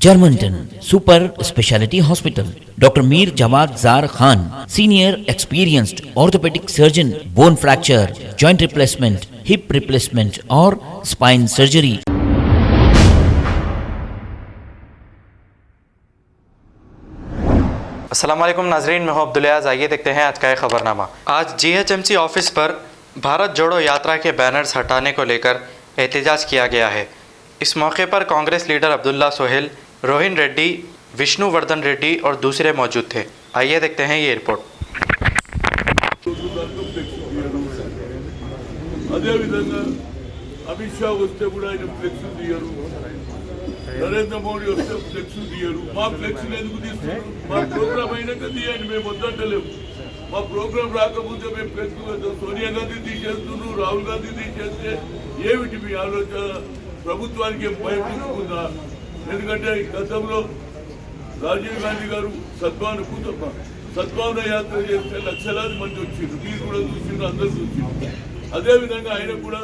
Germanton super speciality hospital, doctor Mir Jawad Zar Khan, senior experienced orthopaedic surgeon, bone fracture, joint replacement, hip replacement और spine surgery. अस्सलाम वालेकुम नाजरीन, मैं हूं अब्दुल अयाज। आइए देखते हैं आज का खबरनामा। आज GHMC ऑफिस पर भारत जोड़ो यात्रा के बैनर्स हटाने को लेकर एहतजाज किया गया है। इस मौके पर कांग्रेस लीडर अब्दुल्ला सोहेल, रोहिन रेड्डी, विष्णुवर्धन रेड्डी और दूसरे मौजूद थे। आइए देखते हैं ये रिपोर्ट। అదేవిధంగా అమిత్ షా వస్తే కూడా ఆయన ఫ్లెక్స్ తీయరు, నరేంద్ర మోడీ వస్తే ఫ్లెక్స్ తీయరు. మా ఫ్లెక్స్ ఎందుకు తీస్తున్నారు? మా ప్రోగ్రామ్ అయినాక తీయండి, మేము వద్దంటలేము. మా ప్రోగ్రామ్ రాకపోతే మేము ఫ్లెక్స్ సోనియా గాంధీ తీసేస్తున్నారు, రాహుల్ గాంధీ తీసేస్తే ఏమిటి మీ ఆలోచన? ప్రభుత్వానికి ఏం భయం తీసుకుందా? ఎందుకంటే గతంలో రాజీవ్ గాంధీ గారు సద్భావన యాత్ర చేస్తే లక్షలాది మంది వచ్చిండ్రు. మీరు కూడా చూసిండ్రు, అందరూ చూసిండ్రు. అదేవిధంగా ఆయన కూడా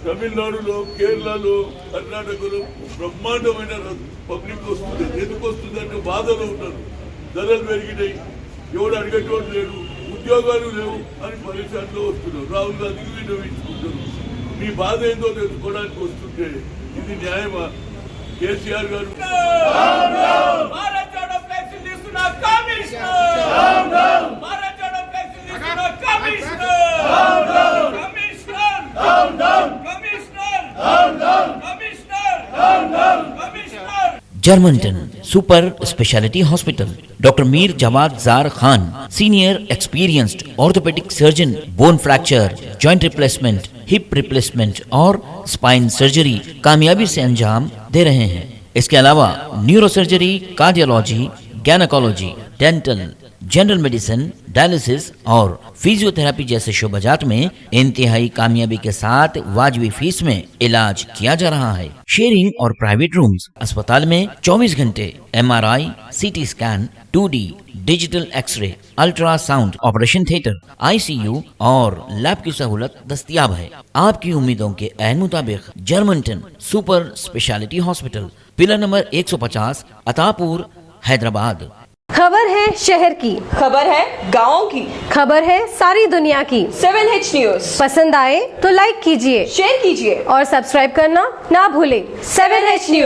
తమిళనాడులో, కేరళలో, కర్ణాటకలో బ్రహ్మాండమైన పబ్లిక్ వస్తుంది. ఎందుకు వస్తుందంటే బాధలో ఉంటారు, ధరలు పెరిగినాయి, ఎవడు అడిగేటోడు లేడు, ఉద్యోగాలు లేవు అని పరిశ్రమలో వస్తున్నారు. రాహుల్ గాంధీకి విన్నవించుకుంటారు. మీ బాధ ఏందో తెలుసుకోవడానికి వస్తుంటే ఇది న్యాయమా? కేసీఆర్ గారు Germanton super speciality hospital, doctor Mir Jawad Zar Khan, senior experienced orthopaedic surgeon, bone fracture, joint replacement, hip replacement और स्पाइन सर्जरी कामयाबी से अंजाम दे रहे हैं। इसके अलावा neuro surgery, cardiology, gynaecology, dental, general medicine, dialysis और फिजियोथेरेपी जैसे शोबाजात में इंतहाई कामयाबी के साथ वाजिबी फीस में इलाज किया जा रहा है। शेयरिंग और प्राइवेट रूम्स, अस्पताल में 24 घंटे MRI, CT scan, 2D digital xray, ultrasound, operation theatre, ICU और लैब की सहूलत दस्तयाब है। आपकी उम्मीदों के ऐन मुताबिक Germanton super speciality hospital, pillar number 150, Attapur, Hyderabad. खबर है शहर की, खबर है गाँव की, खबर है सारी दुनिया की। 7H न्यूज पसंद आए तो लाइक कीजिए, शेयर कीजिए और सब्सक्राइब करना ना भूलें। 7H news.